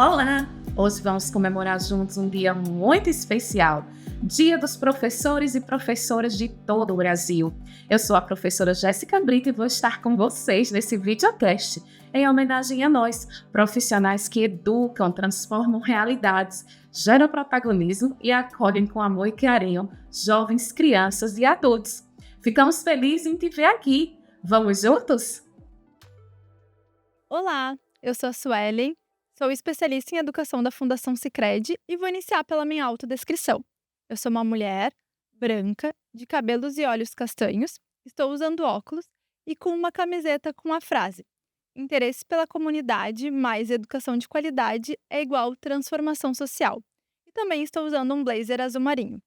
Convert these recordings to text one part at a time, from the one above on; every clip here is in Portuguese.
Olá! Hoje vamos comemorar juntos um dia muito especial, Dia dos Professores e Professoras de todo o Brasil. Eu sou a professora Jéssica Brito e vou estar com vocês nesse videocast, em homenagem a nós, profissionais que educam, transformam realidades, geram protagonismo e acolhem com amor e carinho jovens, crianças e adultos. Ficamos felizes em te ver aqui. Vamos juntos? Olá, eu sou a Suelen, sou especialista em educação da Fundação Sicredi e vou iniciar pela minha autodescrição. Eu sou uma mulher branca, de cabelos e olhos castanhos, estou usando óculos e com uma camiseta com a frase: Interesse pela comunidade mais educação de qualidade é igual transformação social. E também estou usando um blazer azul marinho.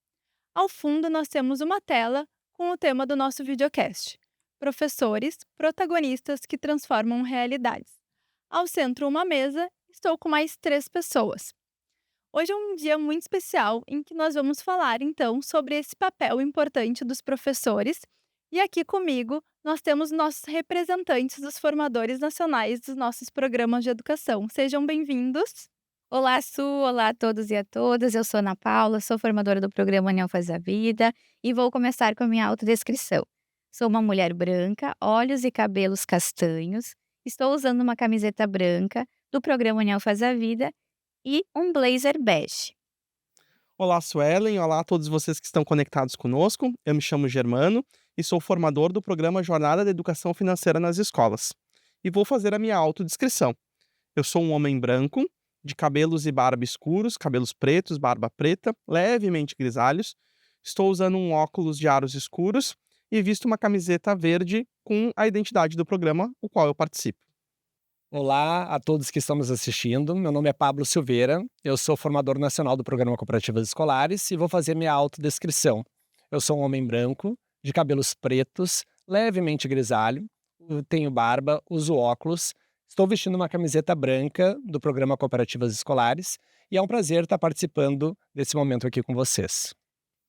Ao fundo, nós temos uma tela com o tema do nosso videocast: Professores, protagonistas que transformam realidades. Ao centro, uma mesa, estou com mais 3 pessoas. Hoje é um dia muito especial em que nós vamos falar, então, sobre esse papel importante dos professores. E aqui comigo, nós temos nossos representantes dos formadores nacionais dos nossos programas de educação. Sejam bem-vindos. Olá, Su, olá a todos e a todas. Eu sou Ana Paula, sou formadora do programa União Faz a Vida e vou começar com a minha autodescrição. Sou uma mulher branca, olhos e cabelos castanhos, estou usando uma camiseta branca do programa União Faz a Vida e um blazer bege. Olá, Suelen. Olá a todos vocês que estão conectados conosco. Eu me chamo Germano e sou formador do programa Jornada da Educação Financeira nas Escolas. E vou fazer a minha autodescrição. Eu sou um homem branco, de cabelos e barba escuros, cabelos pretos, barba preta, levemente grisalhos. Estou usando um óculos de aros escuros e visto uma camiseta verde com a identidade do programa, o qual eu participo. Olá a todos que estão nos assistindo. Meu nome é Pablo Silveira, eu sou formador nacional do Programa Cooperativas Escolares e vou fazer minha autodescrição. Eu sou um homem branco, de cabelos pretos, levemente grisalho, tenho barba, uso óculos, estou vestindo uma camiseta branca do Programa Cooperativas Escolares e é um prazer estar participando desse momento aqui com vocês.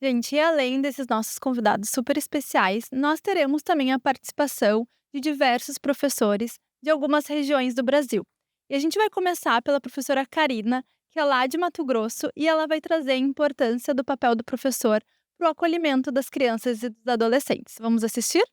Gente, e além desses nossos convidados super especiais, nós teremos também a participação de diversos professores de algumas regiões do Brasil. E a gente vai começar pela professora Karina, que é lá de Mato Grosso, e ela vai trazer a importância do papel do professor para o acolhimento das crianças e dos adolescentes. Vamos assistir?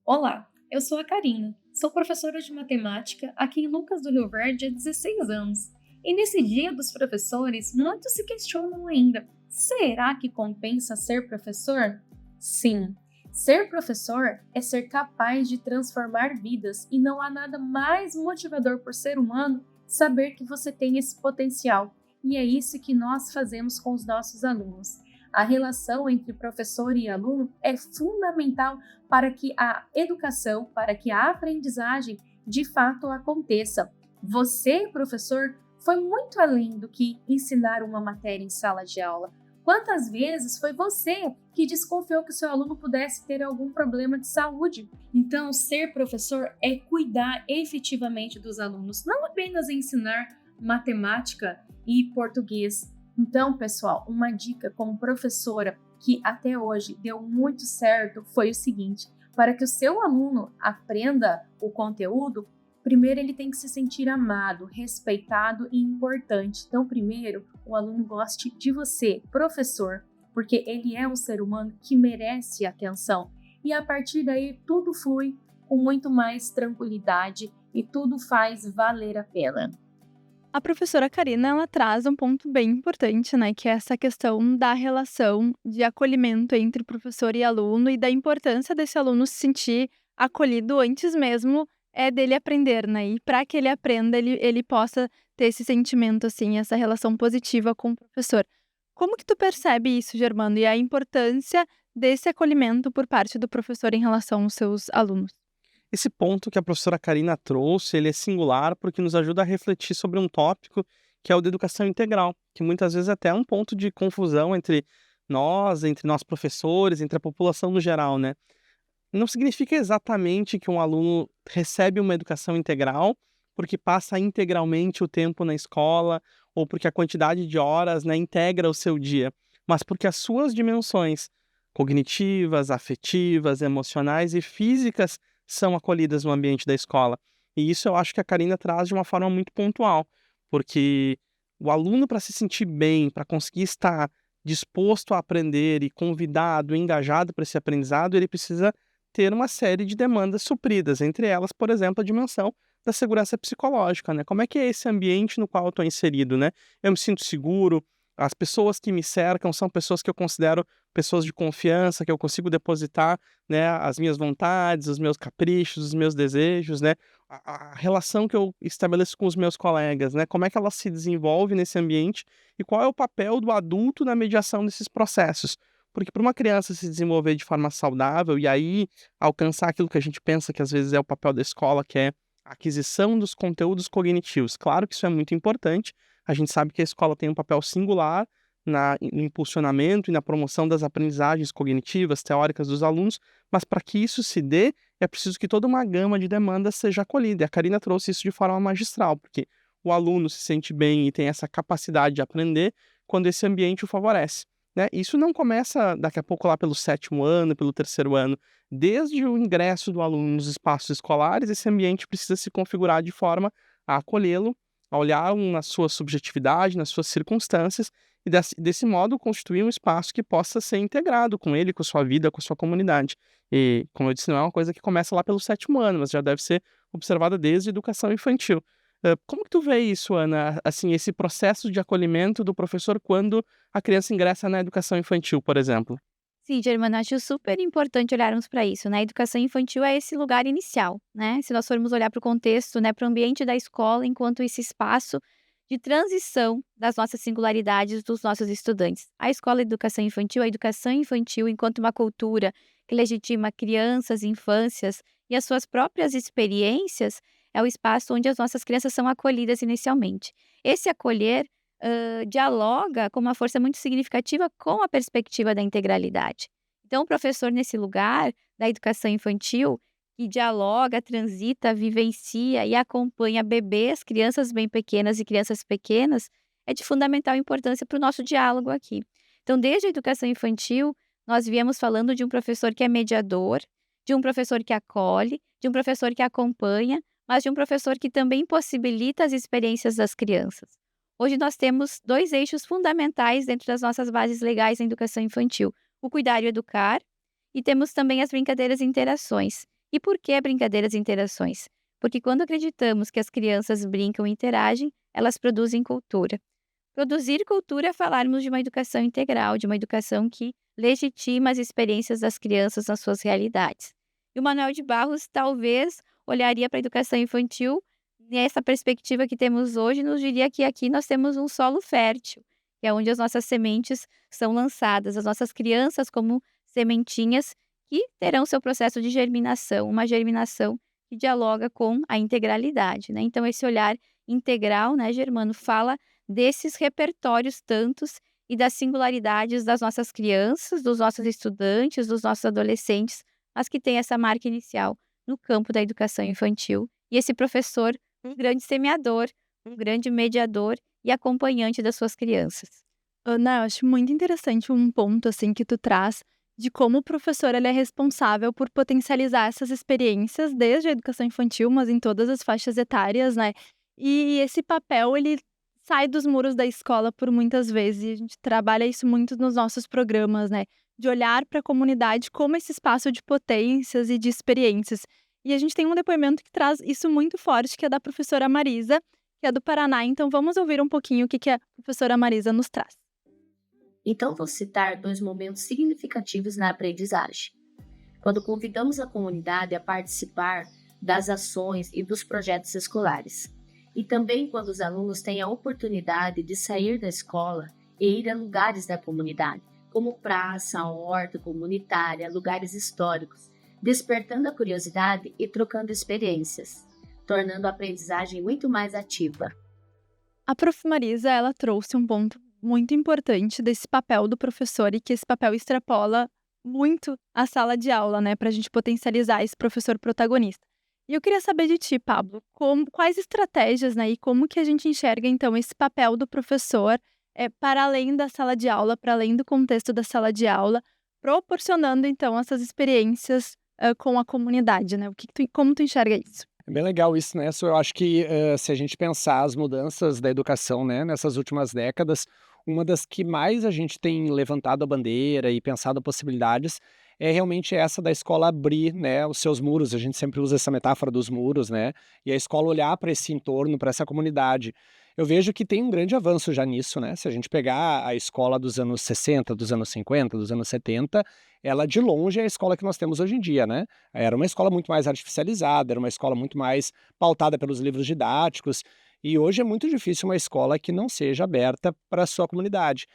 Olá, eu sou a Karina, sou professora de matemática aqui em Lucas do Rio Verde há 16 anos. E nesse Dia dos Professores, muitos se questionam ainda: será que compensa ser professor? Sim, ser professor é ser capaz de transformar vidas e não há nada mais motivador por ser humano saber que você tem esse potencial. E é isso que nós fazemos com os nossos alunos. A relação entre professor e aluno é fundamental para que a educação, para que a aprendizagem de fato aconteça. Você, professor, foi muito além do que ensinar uma matéria em sala de aula. Quantas vezes foi você que desconfiou que o seu aluno pudesse ter algum problema de saúde? Então, ser professor é cuidar efetivamente dos alunos, não apenas ensinar matemática e português. Então, pessoal, uma dica como professora que até hoje deu muito certo foi o seguinte: para que o seu aluno aprenda o conteúdo, primeiro ele tem que se sentir amado, respeitado e importante. Então, primeiro, o aluno goste de você, professor, porque ele é um ser humano que merece atenção. E a partir daí, tudo flui com muito mais tranquilidade e tudo faz valer a pena. A professora Karina, ela traz um ponto bem importante, né, que é essa questão da relação de acolhimento entre professor e aluno e da importância desse aluno se sentir acolhido antes mesmo dele aprender, né, e para que ele aprenda, ele possa ter esse sentimento, assim, essa relação positiva com o professor. Como que tu percebe isso, Germano, e a importância desse acolhimento por parte do professor em relação aos seus alunos? Esse ponto que a professora Karina trouxe, ele é singular porque nos ajuda a refletir sobre um tópico que é o da educação integral, que muitas vezes até é um ponto de confusão entre nós professores, entre a população no geral, né? Não significa exatamente que um aluno recebe uma educação integral porque passa integralmente o tempo na escola ou porque a quantidade de horas, né, integra o seu dia, mas porque as suas dimensões cognitivas, afetivas, emocionais e físicas são acolhidas no ambiente da escola. E isso eu acho que a Karina traz de uma forma muito pontual, porque O aluno, para se sentir bem, para conseguir estar disposto a aprender e convidado, engajado para esse aprendizado, ele precisa ter uma série de demandas supridas, entre elas, por exemplo, a dimensão da segurança psicológica, né? Como é que é esse ambiente no qual eu estou inserido, né? Eu me sinto seguro, as pessoas que me cercam são pessoas que eu considero pessoas de confiança, que eu consigo depositar, né, as minhas vontades, os meus caprichos, os meus desejos, né? A relação que eu estabeleço com os meus colegas, né? Como é que ela se desenvolve nesse ambiente e qual é o papel do adulto na mediação desses processos? Porque para uma criança se desenvolver de forma saudável e aí alcançar aquilo que a gente pensa que às vezes é o papel da escola, que é a aquisição dos conteúdos cognitivos. Claro que isso é muito importante. A gente sabe que a escola tem um papel singular no impulsionamento e na promoção das aprendizagens cognitivas, teóricas dos alunos, mas para que isso se dê, é preciso que toda uma gama de demandas seja acolhida. E a Karina trouxe isso de forma magistral, porque o aluno se sente bem e tem essa capacidade de aprender quando esse ambiente o favorece, né? Isso não começa daqui a pouco lá pelo 7º ano, pelo 3º ano. Desde o ingresso do aluno nos espaços escolares, esse ambiente precisa se configurar de forma a acolhê-lo, a olhar na sua subjetividade, nas suas circunstâncias, e desse modo constituir um espaço que possa ser integrado com ele, com a sua vida, com a sua comunidade. E, como eu disse, não é uma coisa que começa lá pelo 7º ano, mas já deve ser observada desde a educação infantil. Como que tu vê isso, Ana? Assim, esse processo de acolhimento do professor quando a criança ingressa na educação infantil, por exemplo? Sim, Germana, acho super importante olharmos para isso, né? A educação infantil é esse lugar inicial, né? Se nós formos olhar para o contexto, né, para o ambiente da escola, enquanto esse espaço de transição das nossas singularidades dos nossos estudantes. A escola de educação infantil, a educação infantil enquanto uma cultura que legitima crianças, infâncias e as suas próprias experiências, é o espaço onde as nossas crianças são acolhidas inicialmente. Esse acolher dialoga com uma força muito significativa com a perspectiva da integralidade. Então, o professor, nesse lugar da educação infantil, que dialoga, transita, vivencia e acompanha bebês, crianças bem pequenas e crianças pequenas, é de fundamental importância para o nosso diálogo aqui. Então, desde a educação infantil, nós viemos falando de um professor que é mediador, de um professor que acolhe, de um professor que acompanha, mas de um professor que também possibilita as experiências das crianças. Hoje nós temos 2 eixos fundamentais dentro das nossas bases legais em educação infantil: o cuidar e o educar, e temos também as brincadeiras e interações. E por que brincadeiras e interações? Porque quando acreditamos que as crianças brincam e interagem, elas produzem cultura. Produzir cultura é falarmos de uma educação integral, de uma educação que legitima as experiências das crianças nas suas realidades. E o Manuel de Barros talvez olharia para a educação infantil nessa perspectiva que temos hoje, nos diria que aqui nós temos um solo fértil, que é onde as nossas sementes são lançadas, as nossas crianças como sementinhas que terão seu processo de germinação, uma germinação que dialoga com a integralidade, né? Então, esse olhar integral, né, Germano, fala desses repertórios tantos e das singularidades das nossas crianças, dos nossos estudantes, dos nossos adolescentes, mas que tem essa marca inicial no campo da educação infantil. E esse professor, um grande semeador, um grande mediador e acompanhante das suas crianças. Ana, eu acho muito interessante um ponto assim que tu traz de como o professor ele é responsável por potencializar essas experiências desde a educação infantil, mas em todas as faixas etárias, né? E esse papel ele sai dos muros da escola por muitas vezes, e a gente trabalha isso muito nos nossos programas, né? De olhar para a comunidade como esse espaço de potências e de experiências. E a gente tem um depoimento que traz isso muito forte, que é da professora Marisa, que é do Paraná. Então vamos ouvir um pouquinho o que a professora Marisa nos traz. Então, vou citar 2 momentos significativos na aprendizagem. Quando convidamos a comunidade a participar das ações e dos projetos escolares. E também quando os alunos têm a oportunidade de sair da escola e ir a lugares da comunidade, como praça, horta comunitária, lugares históricos, despertando a curiosidade e trocando experiências, tornando a aprendizagem muito mais ativa. A prof. Marisa, ela trouxe um ponto muito importante desse papel do professor e que esse papel extrapola muito a sala de aula, né, para a gente potencializar esse professor protagonista. E eu queria saber de ti, Pablo, quais estratégias, né, e como que a gente enxerga, então, esse papel do professor para além da sala de aula, para além do contexto da sala de aula, proporcionando, então, essas experiências com a comunidade, né? Como tu enxerga isso? É bem legal isso, né? Eu acho que se a gente pensar as mudanças da educação, né, nessas últimas décadas, uma das que mais a gente tem levantado a bandeira e pensado possibilidades é realmente essa da escola abrir, né, os seus muros. A gente sempre usa essa metáfora dos muros, né? E a escola olhar para esse entorno, para essa comunidade. Eu vejo que tem um grande avanço já nisso, né? Se a gente pegar a escola dos anos 60, dos anos 50, dos anos 70, ela de longe é a escola que nós temos hoje em dia, né? Era uma escola muito mais artificializada, era uma escola muito mais pautada pelos livros didáticos, e hoje é muito difícil uma escola que não seja aberta para a sua comunidade.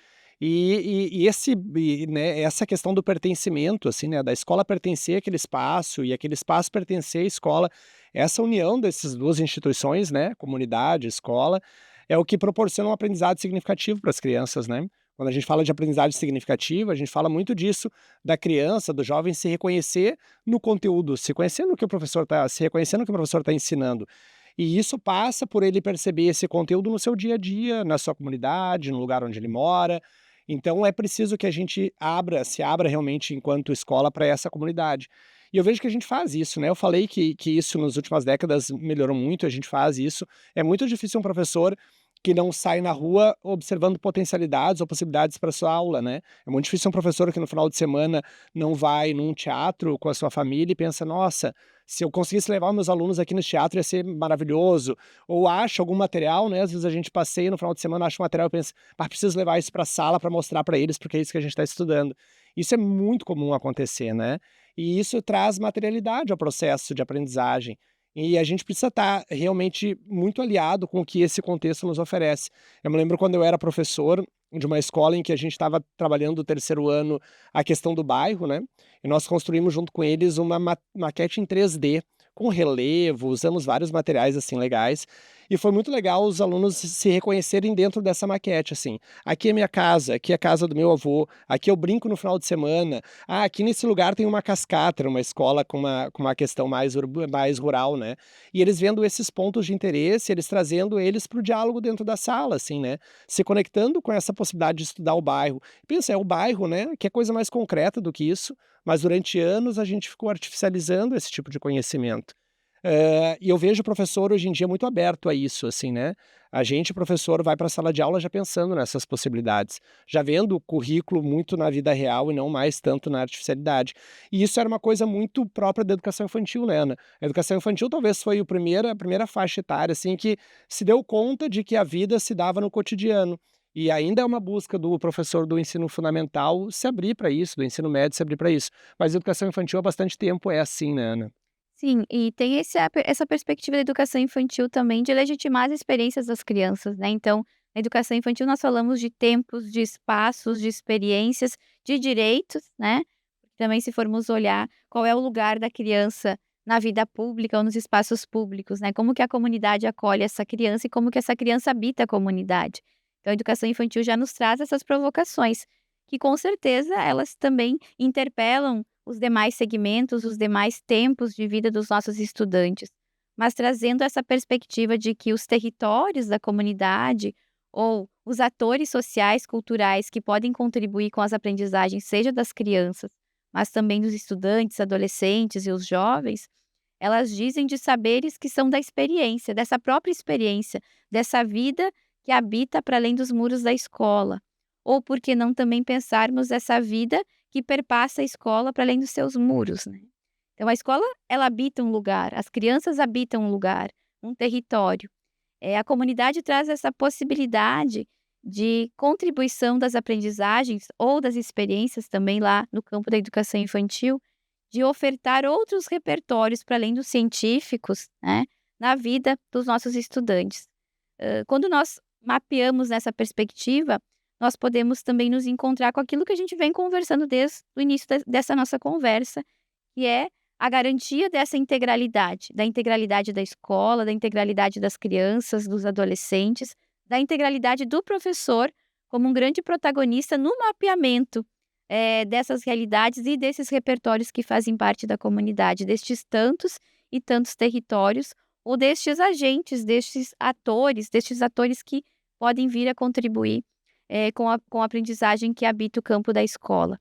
Né, essa questão do pertencimento, assim, né, da escola pertencer àquele espaço e aquele espaço pertencer à escola, essa união dessas duas instituições, né, comunidade, escola, é o que proporciona um aprendizado significativo para as crianças, né? Quando a gente fala de aprendizagem significativa, a gente fala muito disso, da criança, do jovem se reconhecer no conteúdo, se reconhecer no que o professor está ensinando. E isso passa por ele perceber esse conteúdo no seu dia a dia, na sua comunidade, no lugar onde ele mora. Então é preciso que a gente se abra realmente enquanto escola para essa comunidade. E eu vejo que a gente faz isso, né? Eu falei que isso nas últimas décadas melhorou muito, a gente faz isso. É muito difícil um professor que não sai na rua observando potencialidades ou possibilidades para sua aula, né? É muito difícil um professor que no final de semana não vai num teatro com a sua família e pensa, nossa, se eu conseguisse levar meus alunos aqui nesse teatro ia ser maravilhoso. Ou acha algum material, né? Às vezes a gente passeia no final de semana, acha um material e pensa, preciso levar isso para a sala para mostrar para eles, porque é isso que a gente está estudando. Isso é muito comum acontecer, né? E isso traz materialidade ao processo de aprendizagem. E a gente precisa estar realmente muito aliado com o que esse contexto nos oferece. Eu me lembro quando eu era professor de uma escola em que a gente estava trabalhando o terceiro ano a questão do bairro, né? E nós construímos junto com eles uma maquete em 3D, com relevo, usamos vários materiais assim legais. E foi muito legal os alunos se reconhecerem dentro dessa maquete, assim. Aqui é minha casa, aqui é a casa do meu avô, aqui eu brinco no final de semana. Ah, aqui nesse lugar tem uma cascata, uma escola com uma questão mais rural, né? E eles vendo esses pontos de interesse, eles trazendo eles para o diálogo dentro da sala, assim, né? Se conectando com essa possibilidade de estudar o bairro. Pensa, é o bairro, né? Que é coisa mais concreta do que isso, mas durante anos a gente ficou artificializando esse tipo de conhecimento. E eu vejo o professor hoje em dia muito aberto a isso, assim, né? A gente, professor, vai para a sala de aula já pensando nessas possibilidades, já vendo o currículo muito na vida real e não mais tanto na artificialidade. E isso era uma coisa muito própria da educação infantil, né, Ana? A educação infantil talvez foi a primeira faixa etária, assim, que se deu conta de que a vida se dava no cotidiano. E ainda é uma busca do professor do ensino fundamental se abrir para isso, do ensino médio se abrir para isso. Mas a educação infantil há bastante tempo é assim, né, Ana? Sim, e tem essa perspectiva da educação infantil também de legitimar as experiências das crianças, né? Então, na educação infantil nós falamos de tempos, de espaços, de experiências, de direitos, né? Também se formos olhar qual é o lugar da criança na vida pública ou nos espaços públicos, né? Como que a comunidade acolhe essa criança e como que essa criança habita a comunidade. Então, a educação infantil já nos traz essas provocações, que com certeza elas também interpelam os demais segmentos, os demais tempos de vida dos nossos estudantes, mas trazendo essa perspectiva de que os territórios da comunidade ou os atores sociais, culturais que podem contribuir com as aprendizagens, seja das crianças, mas também dos estudantes, adolescentes e os jovens, elas dizem de saberes que são da experiência, dessa própria experiência, dessa vida que habita para além dos muros da escola. Ou por que não também pensarmos essa vida que perpassa a escola para além dos seus muros, né? Então a escola, ela habita um lugar, as crianças habitam um lugar, um território. A comunidade traz essa possibilidade de contribuição das aprendizagens ou das experiências também lá no campo da educação infantil, de ofertar outros repertórios para além dos científicos, né, na vida dos nossos estudantes. Quando nós mapeamos nessa perspectiva, nós podemos também nos encontrar com aquilo que a gente vem conversando desde o início dessa nossa conversa, que é a garantia dessa integralidade, da integralidade da escola, da integralidade das crianças, dos adolescentes, da integralidade do professor como um grande protagonista no mapeamento dessas realidades e desses repertórios que fazem parte da comunidade, destes tantos e tantos territórios, ou destes agentes, destes atores que podem vir a contribuir com a aprendizagem que habita o campo da escola.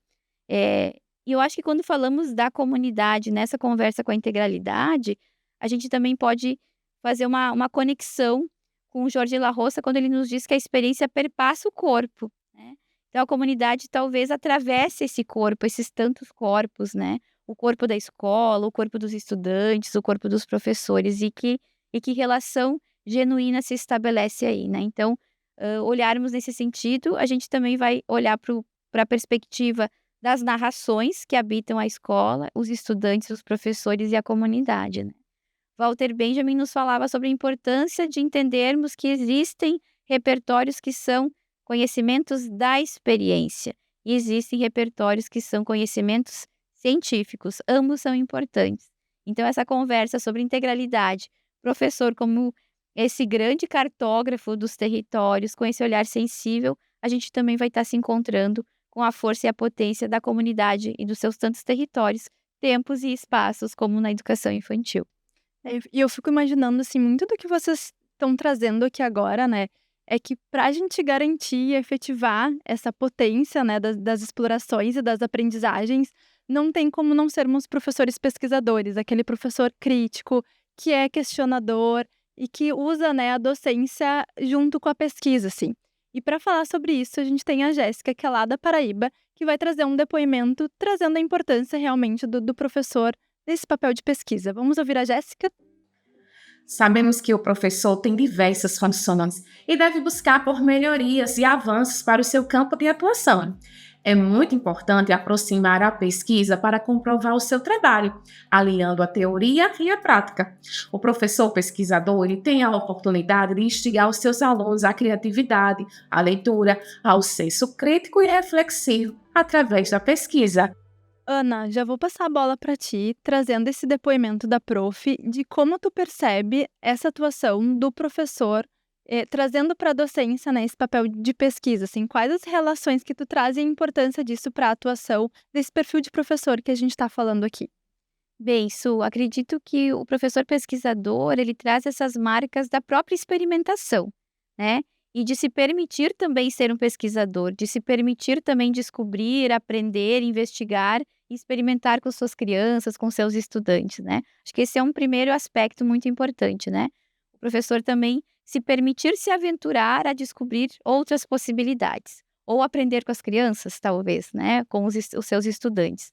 E eu acho que quando falamos da comunidade nessa conversa com a integralidade, a gente também pode fazer uma conexão com o Jorge La Roça quando ele nos diz que a experiência perpassa o corpo, né? Então a comunidade talvez atravesse esse corpo, esses tantos corpos, né? O corpo da escola, o corpo dos estudantes, o corpo dos professores e que relação genuína se estabelece aí, né? Então, olharmos nesse sentido, a gente também vai olhar para a perspectiva das narrações que habitam a escola, os estudantes, os professores e a comunidade, né? Walter Benjamin nos falava sobre a importância de entendermos que existem repertórios que são conhecimentos da experiência e existem repertórios que são conhecimentos científicos. Ambos são importantes. Então, essa conversa sobre integralidade, professor como esse grande cartógrafo dos territórios, com esse olhar sensível, a gente também vai estar se encontrando com a força e a potência da comunidade e dos seus tantos territórios, tempos e espaços, como na educação infantil. E eu fico imaginando, assim, muito do que vocês estão trazendo aqui agora, né? É que para a gente garantir e efetivar essa potência, né, das explorações e das aprendizagens, não tem como não sermos professores pesquisadores, aquele professor crítico, que é questionador e que usa, né, a docência junto com a pesquisa, assim. E para falar sobre isso, a gente tem a Jéssica, que é lá da Paraíba, que vai trazer um depoimento trazendo a importância realmente do professor nesse papel de pesquisa. Vamos ouvir a Jéssica? Sabemos que o professor tem diversas funções e deve buscar por melhorias e avanços para o seu campo de atuação. É muito importante aproximar a pesquisa para comprovar o seu trabalho, alinhando a teoria e a prática. O professor pesquisador ele tem a oportunidade de instigar os seus alunos à criatividade, à leitura, ao senso crítico e reflexivo através da pesquisa. Ana, já vou passar a bola para ti, trazendo esse depoimento da prof, de como tu percebe essa atuação do professor, trazendo para a docência, né, esse papel de pesquisa, assim, quais as relações que tu traz e a importância disso para a atuação desse perfil de professor que a gente está falando aqui. Bem, Su, acredito que o professor pesquisador, ele traz essas marcas da própria experimentação, né? E de se permitir também ser um pesquisador, de se permitir também descobrir, aprender, investigar e experimentar com suas crianças, com seus estudantes, né? Acho que esse é um primeiro aspecto muito importante, né? O professor também se permitir se aventurar a descobrir outras possibilidades, ou aprender com as crianças, talvez, né? Com os seus estudantes.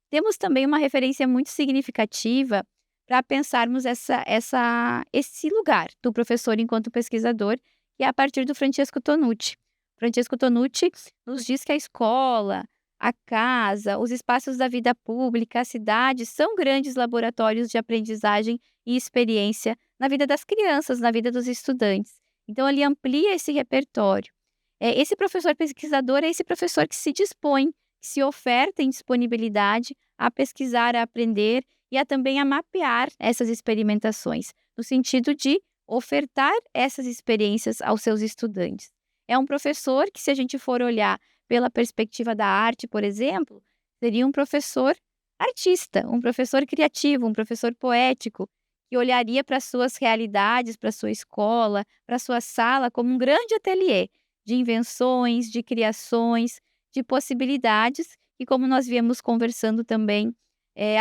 Temos também uma referência muito significativa para pensarmos esse lugar do professor enquanto pesquisador, que é a partir do Francesco Tonucci. Francesco Tonucci nos diz que a escola, a casa, os espaços da vida pública, a cidade são grandes laboratórios de aprendizagem e experiência na vida das crianças, na vida dos estudantes. Então, ele amplia esse repertório. Esse professor pesquisador é esse professor que se dispõe, que se oferta em disponibilidade a pesquisar, a aprender e também a mapear essas experimentações, no sentido de ofertar essas experiências aos seus estudantes. É um professor que, se a gente for olhar pela perspectiva da arte, por exemplo, seria um professor artista, um professor criativo, um professor poético, que olharia para as suas realidades, para a sua escola, para a sua sala como um grande ateliê de invenções, de criações, de possibilidades, e como nós viemos conversando também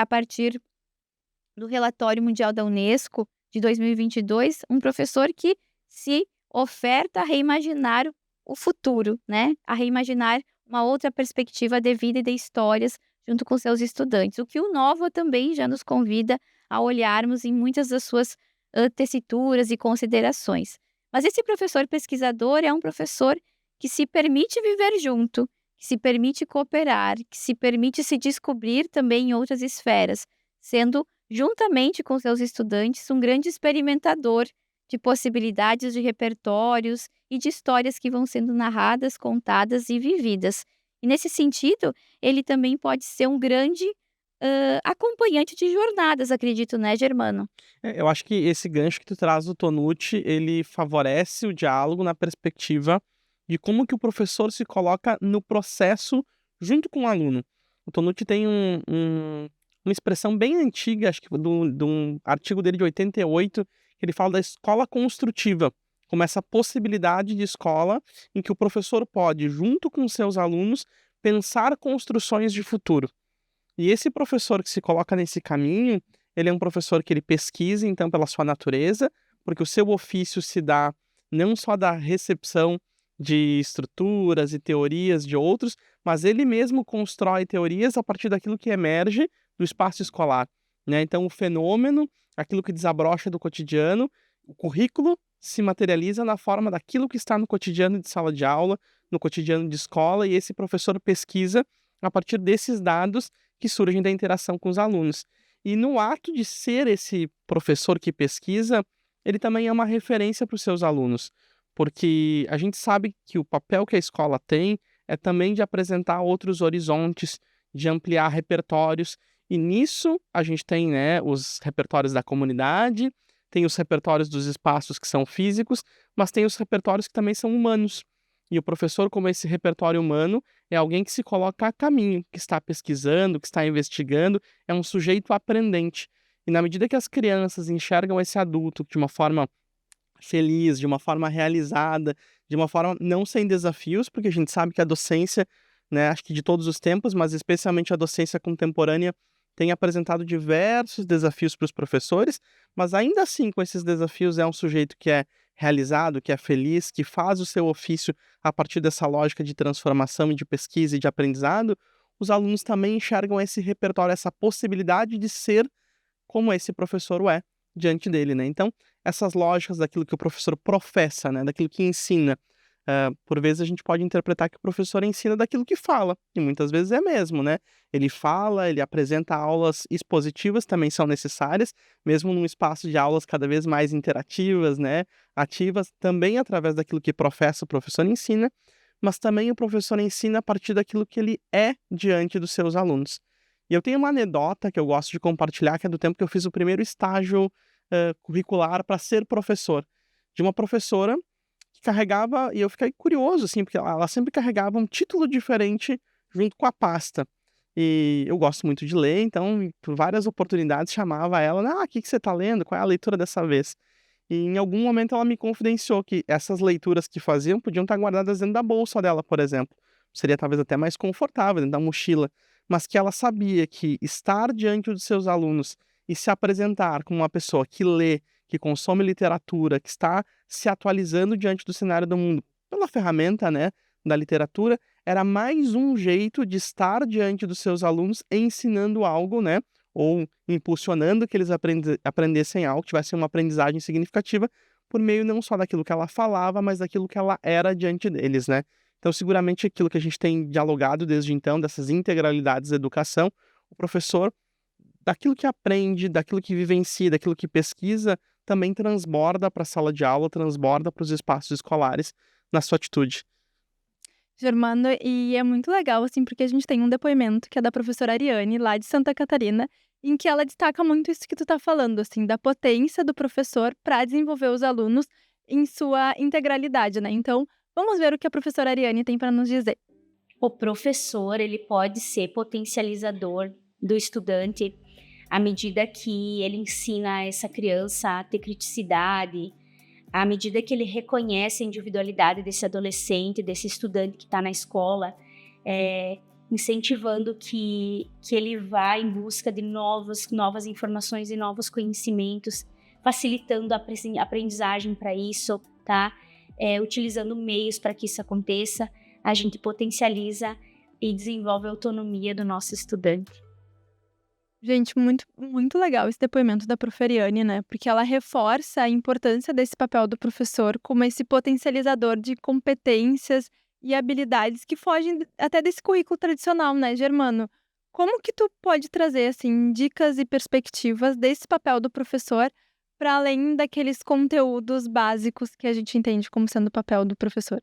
a partir do relatório mundial da Unesco de 2022, um professor que se oferta a reimaginar o futuro, né? A reimaginar uma outra perspectiva de vida e de histórias junto com seus estudantes, o que o Nova também já nos convida a olharmos em muitas das suas tessituras e considerações. Mas esse professor pesquisador é um professor que se permite viver junto, que se permite cooperar, que se permite se descobrir também em outras esferas, sendo, juntamente com seus estudantes, um grande experimentador de possibilidades de repertórios e de histórias que vão sendo narradas, contadas e vividas. E nesse sentido, ele também pode ser um grande acompanhante de jornadas, acredito, né, Germano? Eu acho que esse gancho que tu traz do Tonucci, ele favorece o diálogo na perspectiva de como que o professor se coloca no processo junto com o aluno. O Tonucci tem uma expressão bem antiga, acho que de um artigo dele de 88, que ele fala da escola construtiva, como essa possibilidade de escola em que o professor pode, junto com seus alunos, pensar construções de futuro. E esse professor que se coloca nesse caminho, ele é um professor que ele pesquisa, então, pela sua natureza, porque o seu ofício se dá não só da recepção de estruturas e teorias de outros, mas ele mesmo constrói teorias a partir daquilo que emerge do espaço escolar, né? Então, o fenômeno, aquilo que desabrocha do cotidiano, o currículo se materializa na forma daquilo que está no cotidiano de sala de aula, no cotidiano de escola, e esse professor pesquisa a partir desses dados que surgem da interação com os alunos. E no ato de ser esse professor que pesquisa, ele também é uma referência para os seus alunos, porque a gente sabe que o papel que a escola tem é também de apresentar outros horizontes, de ampliar repertórios, e nisso a gente tem, né, os repertórios da comunidade, tem os repertórios dos espaços que são físicos, mas tem os repertórios que também são humanos. E o professor, como esse repertório humano, é alguém que se coloca a caminho, que está pesquisando, que está investigando, é um sujeito aprendente. E na medida que as crianças enxergam esse adulto de uma forma feliz, de uma forma realizada, de uma forma não sem desafios, porque a gente sabe que a docência, né, acho que de todos os tempos, mas especialmente a docência contemporânea, tem apresentado diversos desafios para os professores, mas ainda assim, com esses desafios, é um sujeito que é realizado, que é feliz, que faz o seu ofício a partir dessa lógica de transformação e de pesquisa e de aprendizado. Os alunos também enxergam esse repertório, essa possibilidade de ser como esse professor o é diante dele, né? Então, essas lógicas daquilo que o professor professa, né, daquilo que ensina, por vezes a gente pode interpretar que o professor ensina daquilo que fala, e muitas vezes é mesmo, né? Ele fala, ele apresenta aulas expositivas, também são necessárias, mesmo num espaço de aulas cada vez mais interativas, né, ativas, também através daquilo que professa o professor ensina, mas também o professor ensina a partir daquilo que ele é diante dos seus alunos. E eu tenho uma anedota que eu gosto de compartilhar, que é do tempo que eu fiz o primeiro estágio curricular para ser professor, de uma professora que carregava, e eu fiquei curioso, assim, porque ela sempre carregava um título diferente junto com a pasta. E eu gosto muito de ler, então, por várias oportunidades, chamava ela, o que você está lendo? Qual é a leitura dessa vez? E em algum momento ela me confidenciou que essas leituras que faziam podiam estar guardadas dentro da bolsa dela, por exemplo. Seria talvez até mais confortável, dentro da mochila. Mas que ela sabia que estar diante dos seus alunos e se apresentar como uma pessoa que lê, que consome literatura, que está se atualizando diante do cenário do mundo pela ferramenta, né, da literatura, era mais um jeito de estar diante dos seus alunos ensinando algo, né, ou impulsionando que eles aprendessem algo, tivessem uma aprendizagem significativa, por meio não só daquilo que ela falava, mas daquilo que ela era diante deles, né. Então, seguramente, aquilo que a gente tem dialogado desde então, dessas integralidades da educação, o professor, daquilo que aprende, daquilo que vivencia, daquilo que pesquisa, também transborda para a sala de aula, transborda para os espaços escolares na sua atitude. Germano, e é muito legal, assim, porque a gente tem um depoimento que é da professora Ariane, lá de Santa Catarina, em que ela destaca muito isso que tu tá falando, assim, da potência do professor para desenvolver os alunos em sua integralidade, né? Então, vamos ver o que a professora Ariane tem para nos dizer. O professor, ele pode ser potencializador do estudante à medida que ele ensina essa criança a ter criticidade, à medida que ele reconhece a individualidade desse adolescente, desse estudante que está na escola, incentivando que ele vá em busca de novas informações e novos conhecimentos, facilitando a aprendizagem para isso, tá? Utilizando meios para que isso aconteça, a gente potencializa e desenvolve a autonomia do nosso estudante. Gente, muito, muito legal esse depoimento da prof. Ariane, né? Porque ela reforça a importância desse papel do professor como esse potencializador de competências e habilidades que fogem até desse currículo tradicional, né, Germano? Como que tu pode trazer, assim, dicas e perspectivas desse papel do professor para além daqueles conteúdos básicos que a gente entende como sendo o papel do professor?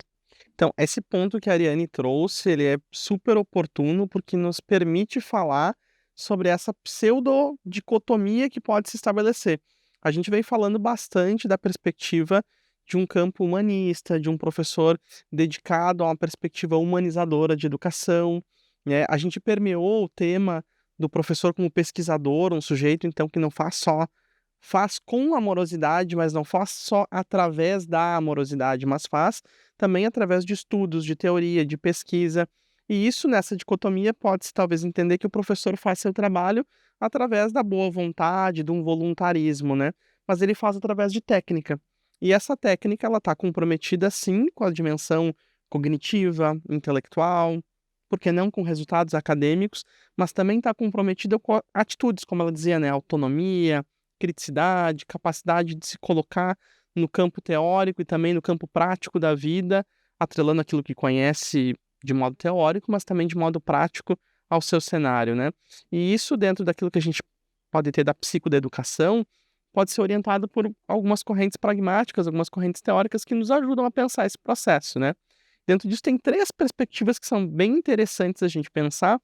Então, esse ponto que a Ariane trouxe, ele é super oportuno porque nos permite falar sobre essa pseudo-dicotomia que pode se estabelecer. A gente vem falando bastante da perspectiva de um campo humanista, de um professor dedicado a uma perspectiva humanizadora de educação, né? A gente permeou o tema do professor como pesquisador, um sujeito, então, que não faz com amorosidade, mas não faz só através da amorosidade, mas faz também através de estudos, de teoria, de pesquisa. E isso, nessa dicotomia, pode-se talvez entender que o professor faz seu trabalho através da boa vontade, de um voluntarismo, né? Mas ele faz através de técnica. E essa técnica, ela está comprometida, sim, com a dimensão cognitiva, intelectual, porque não com resultados acadêmicos, mas também está comprometida com atitudes, como ela dizia, né? Autonomia, criticidade, capacidade de se colocar no campo teórico e também no campo prático da vida, atrelando aquilo que conhece de modo teórico, mas também de modo prático ao seu cenário, né? E isso, dentro daquilo que a gente pode ter da psicoeducação, pode ser orientado por algumas correntes pragmáticas, algumas correntes teóricas que nos ajudam a pensar esse processo, né? Dentro disso tem 3 perspectivas que são bem interessantes a gente pensar,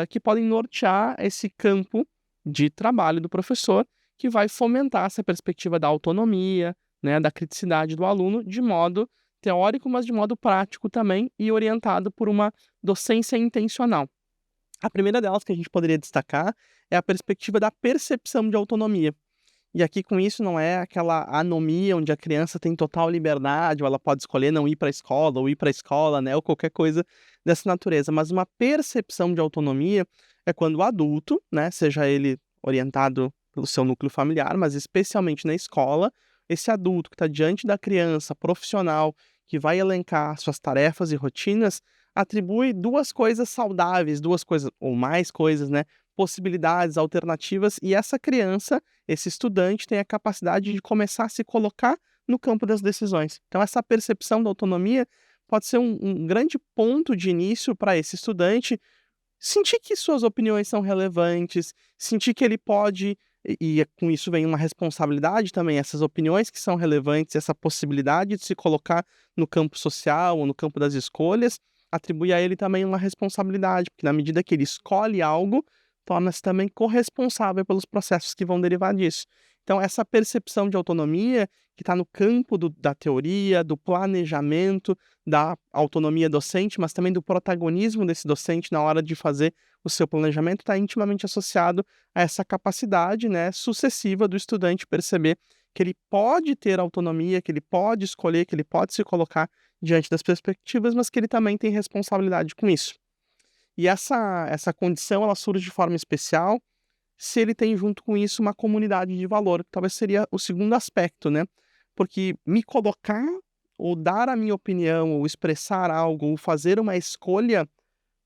que podem nortear esse campo de trabalho do professor, que vai fomentar essa perspectiva da autonomia, né, da criticidade do aluno, de modo teórico, mas de modo prático também, e orientado por uma docência intencional. A primeira delas que a gente poderia destacar é a perspectiva da percepção de autonomia. E aqui, com isso, não é aquela anomia onde a criança tem total liberdade, ou ela pode escolher não ir para a escola, ou ir para a escola, né, ou qualquer coisa dessa natureza. Mas uma percepção de autonomia é quando o adulto, né, seja ele orientado pelo seu núcleo familiar, mas especialmente na escola, esse adulto que está diante da criança, profissional, que vai elencar suas tarefas e rotinas, atribui 2 coisas saudáveis, 2 coisas, ou mais coisas, né, possibilidades, alternativas, e essa criança, esse estudante, tem a capacidade de começar a se colocar no campo das decisões. Então, essa percepção da autonomia pode ser um grande ponto de início para esse estudante sentir que suas opiniões são relevantes, sentir que ele pode, e com isso vem uma responsabilidade também, essas opiniões que são relevantes, essa possibilidade de se colocar no campo social ou no campo das escolhas, atribui a ele também uma responsabilidade, porque na medida que ele escolhe algo, torna-se também corresponsável pelos processos que vão derivar disso. Então, essa percepção de autonomia, que está no campo da teoria, do planejamento, da autonomia docente, mas também do protagonismo desse docente na hora de fazer o seu planejamento, está intimamente associado a essa capacidade, né, sucessiva do estudante perceber que ele pode ter autonomia, que ele pode escolher, que ele pode se colocar diante das perspectivas, mas que ele também tem responsabilidade com isso. E essa condição, ela surge de forma especial se ele tem junto com isso uma comunidade de valor, que talvez seria o segundo aspecto, né? Porque me colocar, ou dar a minha opinião, ou expressar algo, ou fazer uma escolha,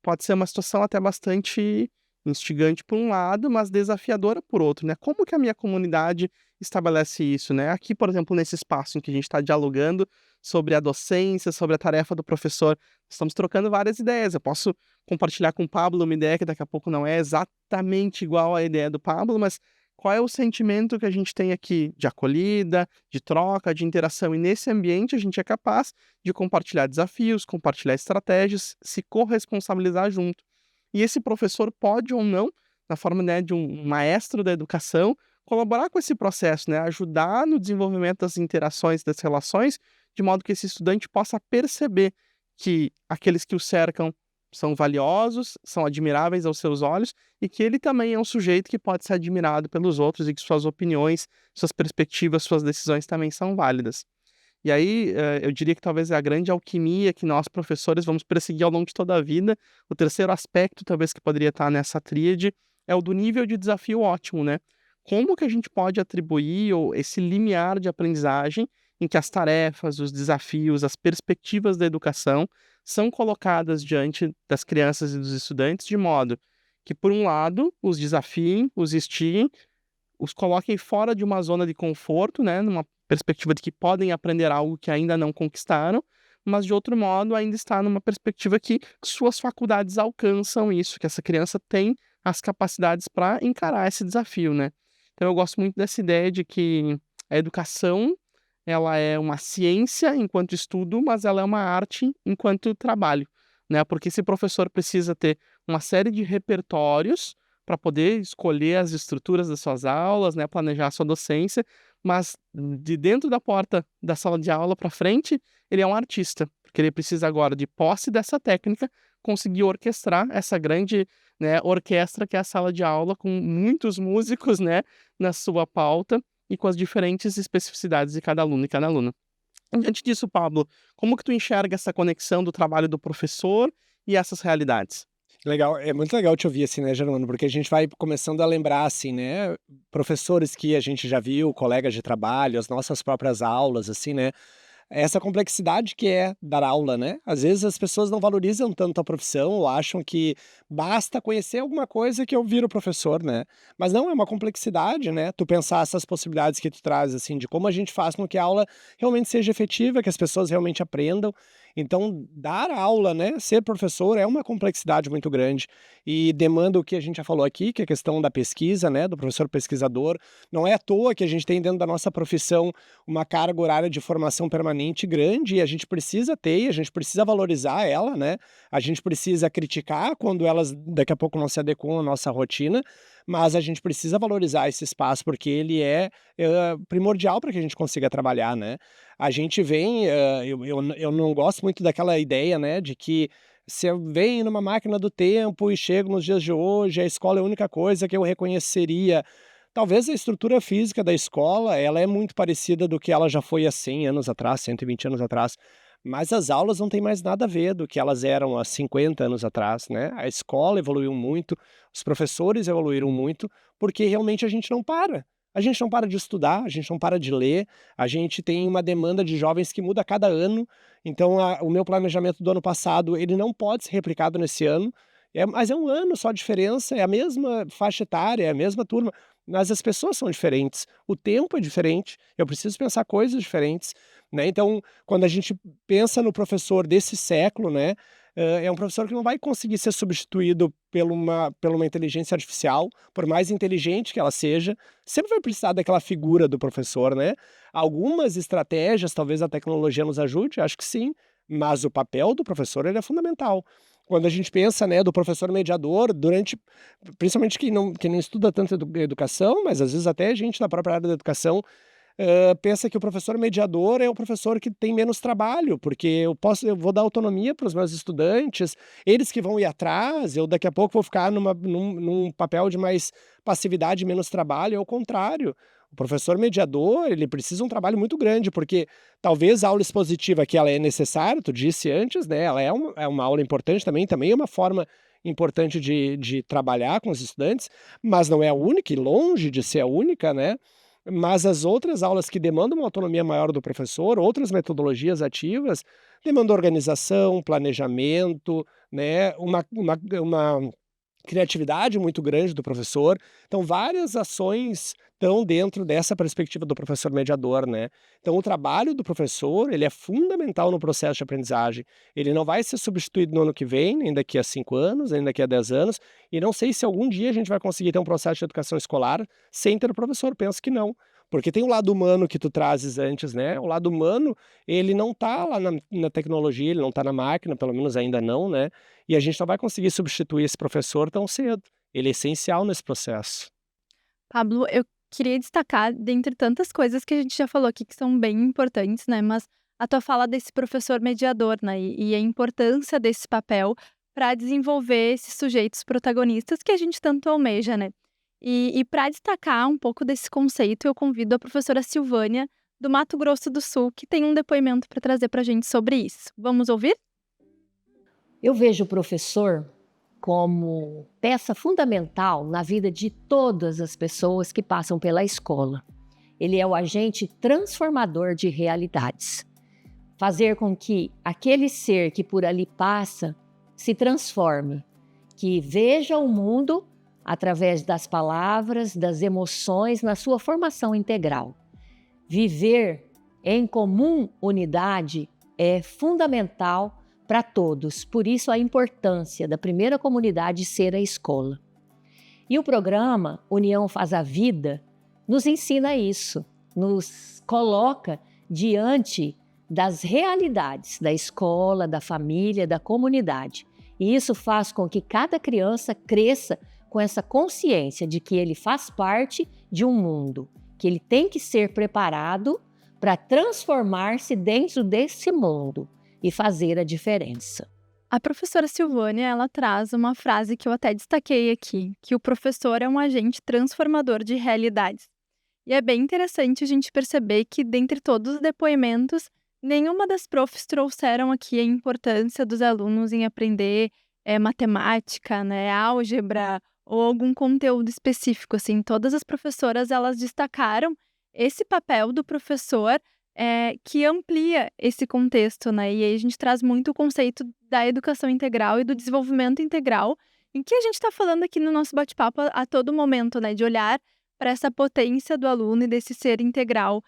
pode ser uma situação até bastante instigante por um lado, mas desafiadora por outro, né? Como que a minha comunidade estabelece isso, né? Aqui, por exemplo, nesse espaço em que a gente está dialogando sobre a docência, sobre a tarefa do professor, estamos trocando várias ideias. Eu posso compartilhar com o Pablo uma ideia que daqui a pouco não é exatamente igual à ideia do Pablo, mas qual é o sentimento que a gente tem aqui de acolhida, de troca, de interação? E nesse ambiente a gente é capaz de compartilhar desafios, compartilhar estratégias, se corresponsabilizar junto. E esse professor pode ou não, na forma, né, de um maestro da educação, colaborar com esse processo, né, ajudar no desenvolvimento das interações, das relações, de modo que esse estudante possa perceber que aqueles que o cercam são valiosos, são admiráveis aos seus olhos, e que ele também é um sujeito que pode ser admirado pelos outros e que suas opiniões, suas perspectivas, suas decisões também são válidas. E aí, eu diria que talvez é a grande alquimia que nós, professores, vamos perseguir ao longo de toda a vida. O terceiro aspecto, talvez, que poderia estar nessa tríade, é o do nível de desafio ótimo, né? Como que a gente pode atribuir esse limiar de aprendizagem em que as tarefas, os desafios, as perspectivas da educação são colocadas diante das crianças e dos estudantes de modo que, por um lado, os desafiem, os estiguem, os coloquem fora de uma zona de conforto, né, numa perspectiva de que podem aprender algo que ainda não conquistaram, mas de outro modo ainda está numa perspectiva que suas faculdades alcançam isso, que essa criança tem as capacidades para encarar esse desafio, né? Então eu gosto muito dessa ideia de que a educação, ela é uma ciência enquanto estudo, mas ela é uma arte enquanto trabalho, né? Porque esse professor precisa ter uma série de repertórios para poder escolher as estruturas das suas aulas, né, planejar a sua docência, mas de dentro da porta da sala de aula para frente, ele é um artista, porque ele precisa agora, de posse dessa técnica, conseguir orquestrar essa grande, né, orquestra que é a sala de aula, com muitos músicos, né, na sua pauta e com as diferentes especificidades de cada aluno e cada aluna. Diante disso, Pablo, como que tu enxerga essa conexão do trabalho do professor e essas realidades. Legal, é muito legal te ouvir assim, né, Germano, porque a gente vai começando a lembrar assim, né, professores que a gente já viu, colegas de trabalho, as nossas próprias aulas, assim, né, essa complexidade que é dar aula, né? Às vezes as pessoas não valorizam tanto a profissão ou acham que basta conhecer alguma coisa que eu viro professor, né? Mas não, é uma complexidade, né? Tu pensar essas possibilidades que tu traz, assim, de como a gente faz com que a aula realmente seja efetiva, que as pessoas realmente aprendam. Então, dar aula, né? Ser professor é uma complexidade muito grande e demanda o que a gente já falou aqui, que é a questão da pesquisa, né? Do professor pesquisador. Não é à toa que a gente tem dentro da nossa profissão uma carga horária de formação permanente grande e a gente precisa ter, e a gente precisa valorizar ela, né? A gente precisa criticar quando elas daqui a pouco não se adequam à nossa rotina, mas a gente precisa valorizar esse espaço porque ele é primordial para que a gente consiga trabalhar, né? A gente vem, eu não gosto muito daquela ideia, né, de que se eu venho numa máquina do tempo e chego nos dias de hoje, a escola é a única coisa que eu reconheceria. Talvez a estrutura física da escola, ela é muito parecida do que ela já foi há 100 anos atrás, 120 anos atrás, mas as aulas não têm mais nada a ver do que elas eram há 50 anos atrás, né? A escola evoluiu muito, os professores evoluíram muito, porque realmente a gente não para. A gente não para de estudar, a gente não para de ler, a gente tem uma demanda de jovens que muda a cada ano, então o meu planejamento do ano passado, ele não pode ser replicado nesse ano, mas é um ano só a diferença, é a mesma faixa etária, é a mesma turma, mas as pessoas são diferentes, o tempo é diferente, eu preciso pensar coisas diferentes, né? Então, quando a gente pensa no professor desse século, né, é um professor que não vai conseguir ser substituído por uma inteligência artificial, por mais inteligente que ela seja, sempre vai precisar daquela figura do professor, né? Algumas estratégias, talvez a tecnologia nos ajude, acho que sim, mas o papel do professor ele é fundamental. Quando a gente pensa, né, do professor mediador, principalmente quem não estuda tanto educação, mas às vezes até gente da própria área da educação, pensa que o professor mediador é o professor que tem menos trabalho, porque eu vou dar autonomia para os meus estudantes, eles que vão ir atrás, eu daqui a pouco vou ficar num papel de mais passividade e menos trabalho, é o contrário. O professor mediador, ele precisa de um trabalho muito grande, porque talvez a aula expositiva que ela é necessária, tu disse antes, né, ela é uma aula importante também é uma forma importante de trabalhar com os estudantes, mas não é a única, e longe de ser a única, né? Mas as outras aulas que demandam uma autonomia maior do professor, outras metodologias ativas, demandam organização, planejamento, né, uma criatividade muito grande do professor. Então, várias ações estão dentro dessa perspectiva do professor mediador, né? Então, o trabalho do professor, ele é fundamental no processo de aprendizagem. Ele não vai ser substituído no ano que vem, nem daqui a 5 anos, nem daqui a 10 anos, e não sei se algum dia a gente vai conseguir ter um processo de educação escolar sem ter o professor. Penso que não. Porque tem o lado humano que tu trazes antes, né? O lado humano, ele não tá lá na tecnologia, ele não tá na máquina, pelo menos ainda não, né? E a gente não vai conseguir substituir esse professor tão cedo. Ele é essencial nesse processo. Pablo, eu queria destacar, dentre tantas coisas que a gente já falou aqui que são bem importantes, né? Mas a tua fala desse professor mediador, né? E a importância desse papel para desenvolver esses sujeitos protagonistas que a gente tanto almeja, né? E para destacar um pouco desse conceito, eu convido a professora Silvânia, do Mato Grosso do Sul, que tem um depoimento para trazer para a gente sobre isso. Vamos ouvir? Eu vejo o professor como peça fundamental na vida de todas as pessoas que passam pela escola. Ele é o agente transformador de realidades. Fazer com que aquele ser que por ali passa se transforme, que veja o mundo através das palavras, das emoções, na sua formação integral. Viver em comum unidade é fundamental para todos, por isso a importância da primeira comunidade ser a escola. E o programa União Faz a Vida nos ensina isso, nos coloca diante das realidades da escola, da família, da comunidade. E isso faz com que cada criança cresça com essa consciência de que ele faz parte de um mundo, que ele tem que ser preparado para transformar-se dentro desse mundo e fazer a diferença. A professora Silvânia, ela traz uma frase que eu até destaquei aqui, que o professor é um agente transformador de realidades. E é bem interessante a gente perceber que, dentre todos os depoimentos, nenhuma das profs trouxeram aqui a importância dos alunos em aprender matemática, né, álgebra ou algum conteúdo específico, assim. Todas as professoras, elas destacaram esse papel do professor que amplia esse contexto, né? E aí a gente traz muito o conceito da educação integral e do desenvolvimento integral, em que a gente está falando aqui no nosso bate-papo a todo momento, né? De olhar para essa potência do aluno e desse ser integral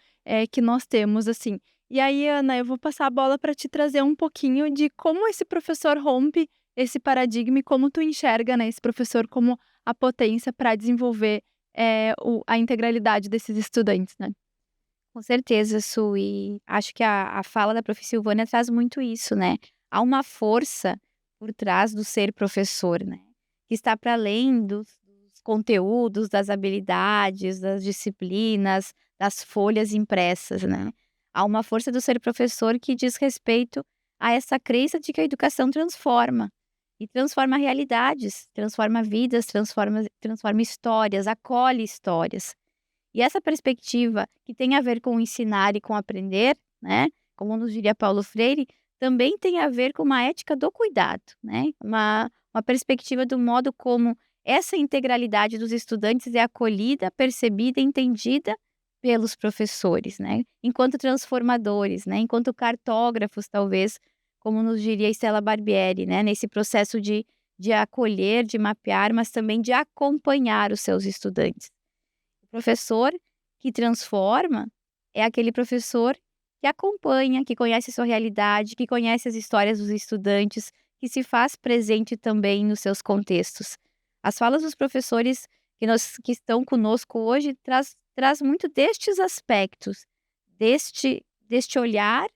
que nós temos, assim. E aí, Ana, eu vou passar a bola para te trazer um pouquinho de como esse professor rompe esse paradigma e como tu enxerga, né, esse professor como a potência para desenvolver a integralidade desses estudantes, né? Com certeza, Su, e acho que a fala da prof. Silvânia traz muito isso, né? Há uma força por trás do ser professor, né? Que está para além dos conteúdos, das habilidades, das disciplinas, das folhas impressas, né? Há uma força do ser professor que diz respeito a essa crença de que a educação transforma. E transforma realidades, transforma vidas, transforma histórias, acolhe histórias. E essa perspectiva que tem a ver com ensinar e com aprender, né, como nos diria Paulo Freire, também tem a ver com uma ética do cuidado, né, uma perspectiva do modo como essa integralidade dos estudantes é acolhida, percebida e entendida pelos professores, né, enquanto transformadores, né, enquanto cartógrafos, talvez, como nos diria Stella Barbieri, né, nesse processo de acolher, de mapear, mas também de acompanhar os seus estudantes. O professor que transforma é aquele professor que acompanha, que conhece a sua realidade, que conhece as histórias dos estudantes, que se faz presente também nos seus contextos. As falas dos professores que estão conosco hoje traz muito destes aspectos, deste olhar,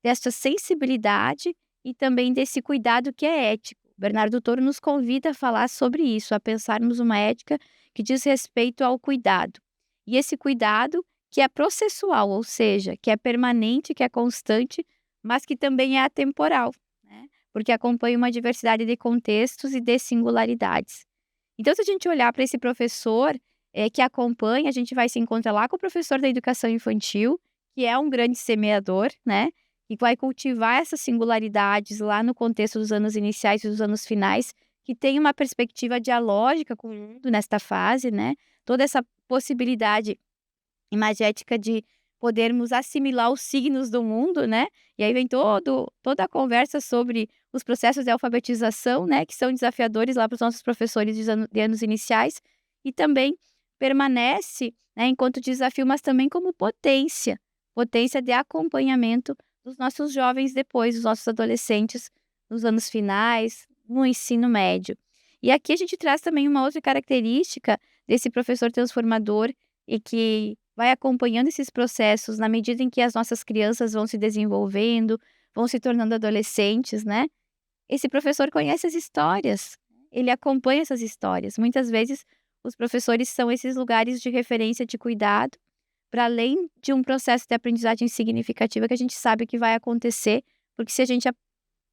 desta sensibilidade e também desse cuidado que é ético. Bernardo Toro nos convida a falar sobre isso, a pensarmos uma ética que diz respeito ao cuidado. E esse cuidado que é processual, ou seja, que é permanente, que é constante, mas que também é atemporal, né? Porque acompanha uma diversidade de contextos e de singularidades. Então, se a gente olhar para esse professor que acompanha, a gente vai se encontrar lá com o professor da educação infantil, que é um grande semeador, né? E vai cultivar essas singularidades lá no contexto dos anos iniciais e dos anos finais, que tem uma perspectiva dialógica com o mundo nesta fase, né? Toda essa possibilidade imagética de podermos assimilar os signos do mundo, né? E aí vem toda a conversa sobre os processos de alfabetização, né? Que são desafiadores lá para os nossos professores de anos iniciais. E também permanece, né, enquanto desafio, mas também como potência de acompanhamento dos nossos jovens depois, dos nossos adolescentes, nos anos finais, no ensino médio. E aqui a gente traz também uma outra característica desse professor transformador e que vai acompanhando esses processos na medida em que as nossas crianças vão se desenvolvendo, vão se tornando adolescentes, né? Esse professor conhece as histórias, ele acompanha essas histórias. Muitas vezes os professores são esses lugares de referência de cuidado, para além de um processo de aprendizagem significativa que a gente sabe que vai acontecer, porque se a gente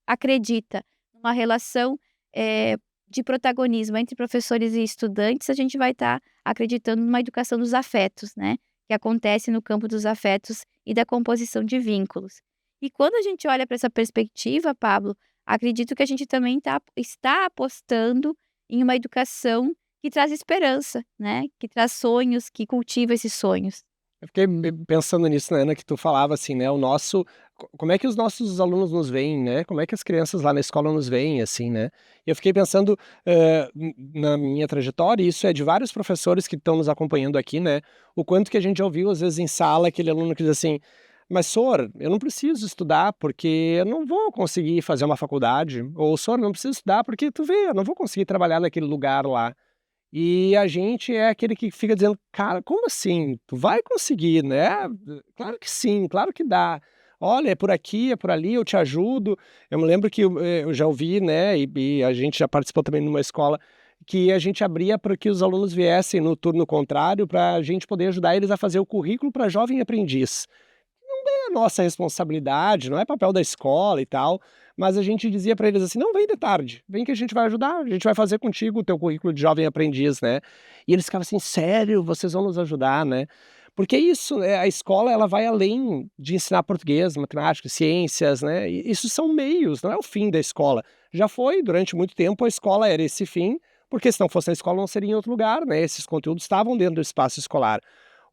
acredita numa relação de protagonismo entre professores e estudantes, a gente vai estar acreditando numa educação dos afetos, né? Que acontece no campo dos afetos e da composição de vínculos. E quando a gente olha para essa perspectiva, Pablo, acredito que a gente também está apostando em uma educação que traz esperança, né? Que traz sonhos, que cultiva esses sonhos. Eu fiquei pensando nisso, né, Ana, que tu falava assim, né, como é que os nossos alunos nos veem, né, como é que as crianças lá na escola nos veem, assim, né, e eu fiquei pensando na minha trajetória, e isso é de vários professores que estão nos acompanhando aqui, né, o quanto que a gente já ouviu, às vezes, em sala, aquele aluno que diz assim, mas, Sor, eu não preciso estudar porque eu não vou conseguir fazer uma faculdade, ou, Sor, não preciso estudar porque, tu vê, eu não vou conseguir trabalhar naquele lugar lá. E a gente é aquele que fica dizendo, cara, como assim? Tu vai conseguir, né? Claro que sim, claro que dá. Olha, é por aqui, é por ali, eu te ajudo. Eu me lembro que eu já ouvi, né? E a gente já participou também numa escola que a gente abria para que os alunos viessem no turno contrário para a gente poder ajudar eles a fazer o currículo para jovem aprendiz. Não é a nossa responsabilidade, não é papel da escola e tal, mas a gente dizia para eles assim, não, vem de tarde, vem que a gente vai ajudar, a gente vai fazer contigo o teu currículo de jovem aprendiz, né? E eles ficavam assim, sério, vocês vão nos ajudar, né? Porque isso, a escola ela vai além de ensinar português, matemática, ciências, né? E isso são meios, não é o fim da escola. Já foi, durante muito tempo, a escola era esse fim, porque se não fosse a escola não seria em outro lugar, né? Esses conteúdos estavam dentro do espaço escolar.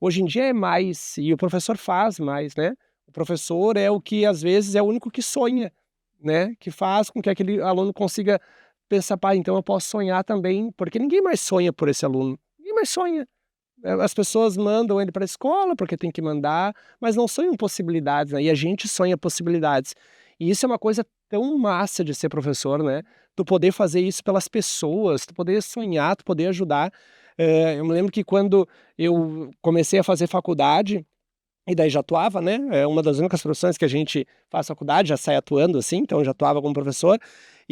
Hoje em dia é mais, e o professor faz mais, né? O professor é o que, às vezes, é o único que sonha, né? Que faz com que aquele aluno consiga pensar, pá, então eu posso sonhar também, porque ninguém mais sonha por esse aluno. Ninguém mais sonha. As pessoas mandam ele para a escola porque tem que mandar, mas não sonham possibilidades, né? E a gente sonha possibilidades. E isso é uma coisa tão massa de ser professor, né? Tu poder fazer isso pelas pessoas, tu poder sonhar, tu poder ajudar. Eu me lembro que quando eu comecei a fazer faculdade, e daí já atuava, né? É uma das únicas profissões que a gente faz faculdade, já sai atuando assim, então já atuava como professor.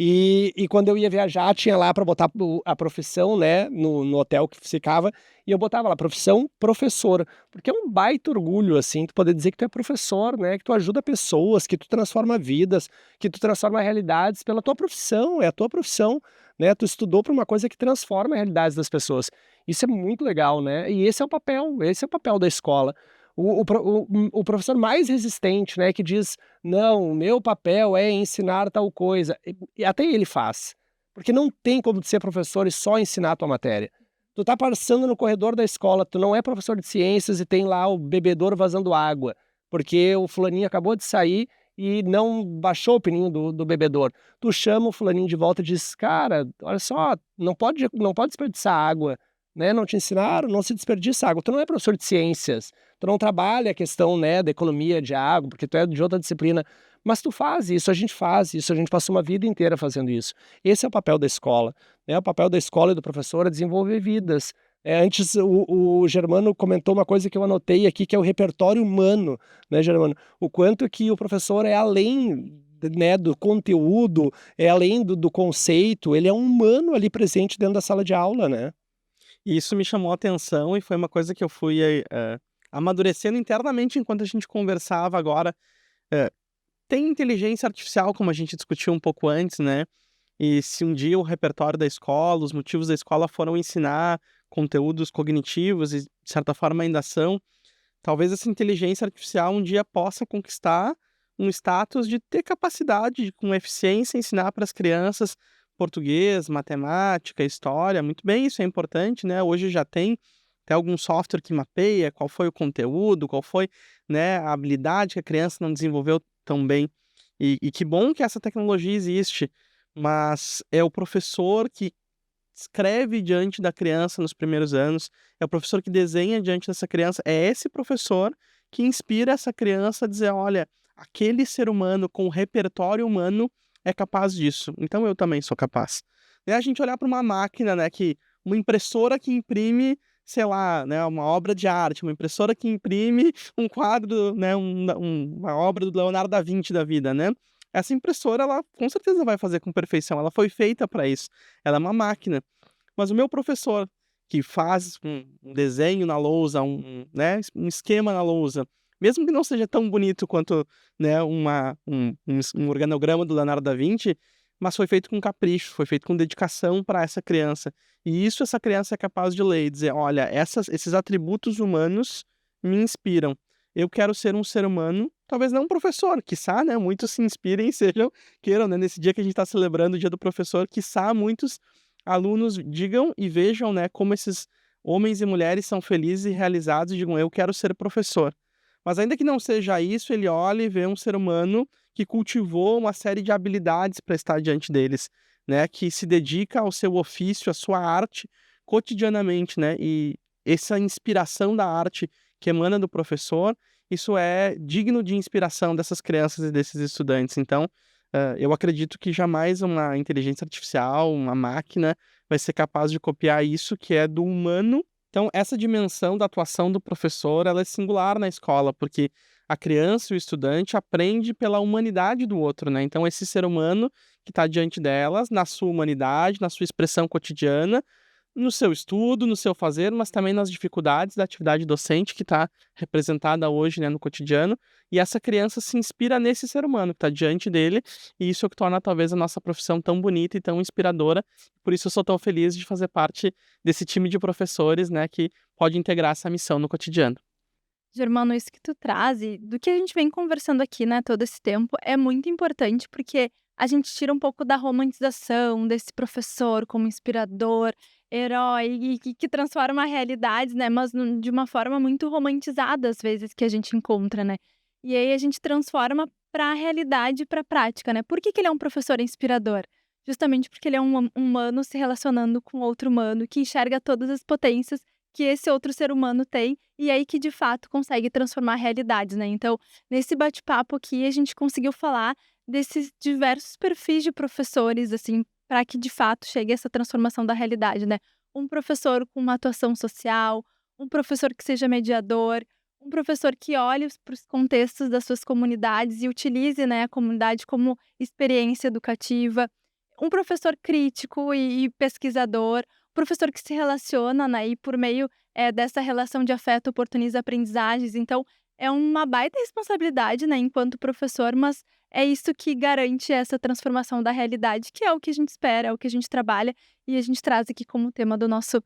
E quando eu ia viajar, tinha lá para botar a profissão, né? No hotel que ficava, e eu botava lá, profissão professor. Porque é um baita orgulho, assim, tu poder dizer que tu é professor, né? Que tu ajuda pessoas, que tu transforma vidas, que tu transforma realidades pela tua profissão, é a tua profissão, né? Tu estudou para uma coisa que transforma a realidade das pessoas. Isso é muito legal, né? E esse é o papel da escola. O professor mais resistente, né, que diz, não, o meu papel é ensinar tal coisa, e até ele faz, porque não tem como ser professor e só ensinar a tua matéria. Tu tá passando no corredor da escola, tu não é professor de ciências e tem lá o bebedouro vazando água, porque o fulaninho acabou de sair e não baixou o pininho do bebedouro. Tu chama o fulaninho de volta e diz, cara, olha só, não pode desperdiçar água, né? Não te ensinaram, não se desperdiça água. Tu não é professor de ciências, tu não trabalha a questão, né, da economia de água, porque tu é de outra disciplina, mas tu faz isso, a gente faz isso, a gente passou uma vida inteira fazendo isso. Esse é o papel da escola, né? O papel da escola e do professor é desenvolver vidas. Antes o Germano comentou uma coisa que eu anotei aqui, que é o repertório humano, né, Germano? O quanto que o professor é além, né, do conteúdo, é além do conceito, ele é um humano ali presente dentro da sala de aula, né? E isso me chamou a atenção e foi uma coisa que eu fui amadurecendo internamente enquanto a gente conversava agora. Eh, Tem inteligência artificial, como a gente discutiu um pouco antes, né? E se um dia o repertório da escola, os motivos da escola foram ensinar conteúdos cognitivos e, de certa forma, ainda são, talvez essa inteligência artificial um dia possa conquistar um status de ter capacidade de, com eficiência, ensinar para as crianças português, matemática, história. Muito bem, isso é importante, né? Hoje já tem até algum software que mapeia qual foi o conteúdo, qual foi, né, a habilidade que a criança não desenvolveu tão bem. E que bom que essa tecnologia existe, mas é o professor que escreve diante da criança nos primeiros anos, é o professor que desenha diante dessa criança, é esse professor que inspira essa criança a dizer, olha, aquele ser humano com repertório humano é capaz disso, então eu também sou capaz. E a gente olhar para uma máquina, né, uma impressora que imprime, sei lá, né, uma obra de arte, uma impressora que imprime um quadro, né, uma obra do Leonardo da Vinci da vida, né? Essa impressora, ela com certeza vai fazer com perfeição, ela foi feita para isso, ela é uma máquina. Mas o meu professor, que faz um desenho na lousa, né, um esquema na lousa, mesmo que não seja tão bonito quanto, né, um organograma do Leonardo da Vinci, mas foi feito com capricho, foi feito com dedicação para essa criança. E isso essa criança é capaz de ler e dizer, olha, esses atributos humanos me inspiram. Eu quero ser um ser humano, talvez não um professor, quiçá, né, muitos se inspirem e queiram, né, nesse dia que a gente está celebrando o Dia do Professor, quiçá muitos alunos digam e vejam, né, como esses homens e mulheres são felizes e realizados e digam, eu quero ser professor. Mas ainda que não seja isso, ele olha e vê um ser humano que cultivou uma série de habilidades para estar diante deles, né, que se dedica ao seu ofício, à sua arte cotidianamente, né, e essa inspiração da arte que emana do professor, isso é digno de inspiração dessas crianças e desses estudantes. Então, eu acredito que jamais uma inteligência artificial, uma máquina, vai ser capaz de copiar isso que é do humano. Então, essa dimensão da atuação do professor, ela é singular na escola, porque a criança e o estudante aprende pela humanidade do outro, né? Então, esse ser humano que está diante delas, na sua humanidade, na sua expressão cotidiana, no seu estudo, no seu fazer, mas também nas dificuldades da atividade docente que está representada hoje, né, no cotidiano. E essa criança se inspira nesse ser humano que está diante dele, e isso é o que torna talvez a nossa profissão tão bonita e tão inspiradora. Por isso eu sou tão feliz de fazer parte desse time de professores, né, que pode integrar essa missão no cotidiano. Germano, isso que tu traz e do que a gente vem conversando aqui, né, todo esse tempo, é muito importante porque a gente tira um pouco da romantização desse professor como inspirador, herói e que transforma realidades, né, mas de uma forma muito romantizada às vezes que a gente encontra, né. E aí a gente transforma para a realidade e para a prática, né. Por que que ele é um professor inspirador? Justamente porque ele é um humano se relacionando com outro humano que enxerga todas as potências que esse outro ser humano tem, e aí que de fato consegue transformar realidades, né. Então, nesse bate-papo aqui, a gente conseguiu falar desses diversos perfis de professores, assim, para que de fato chegue essa transformação da realidade, né. Um professor com uma atuação social, um professor que seja mediador, um professor que olhe para os contextos das suas comunidades e utilize, né, a comunidade como experiência educativa, um professor crítico e pesquisador, professor que se relaciona, né, e por meio, dessa relação de afeto oportuniza aprendizagens. Então, é uma baita responsabilidade, né, enquanto professor, mas é isso que garante essa transformação da realidade, que é o que a gente espera, é o que a gente trabalha e a gente traz aqui como tema do nosso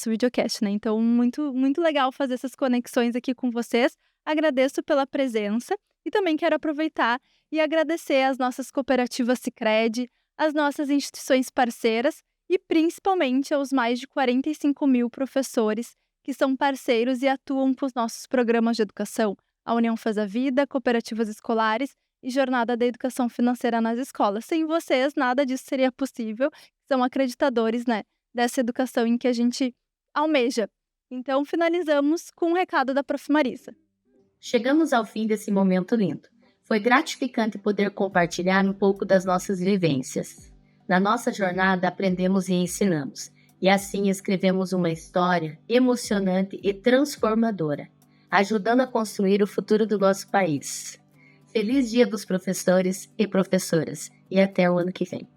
videocast, né. Então muito muito legal fazer essas conexões aqui com vocês. Agradeço pela presença e também quero aproveitar e agradecer às nossas cooperativas Sicredi, às nossas instituições parceiras e principalmente aos mais de 45.000 professores que são parceiros e atuam com os nossos programas de educação, a União Faz a Vida, cooperativas escolares e Jornada da Educação Financeira nas escolas. Sem vocês, nada disso seria possível. São acreditadores, né, dessa educação em que a gente almeja. Então, finalizamos com um recado da Prof. Marisa. Chegamos ao fim desse momento lindo. Foi gratificante poder compartilhar um pouco das nossas vivências. Na nossa jornada, aprendemos e ensinamos. E assim escrevemos uma história emocionante e transformadora, ajudando a construir o futuro do nosso país. Feliz Dia dos Professores e Professoras e até o ano que vem.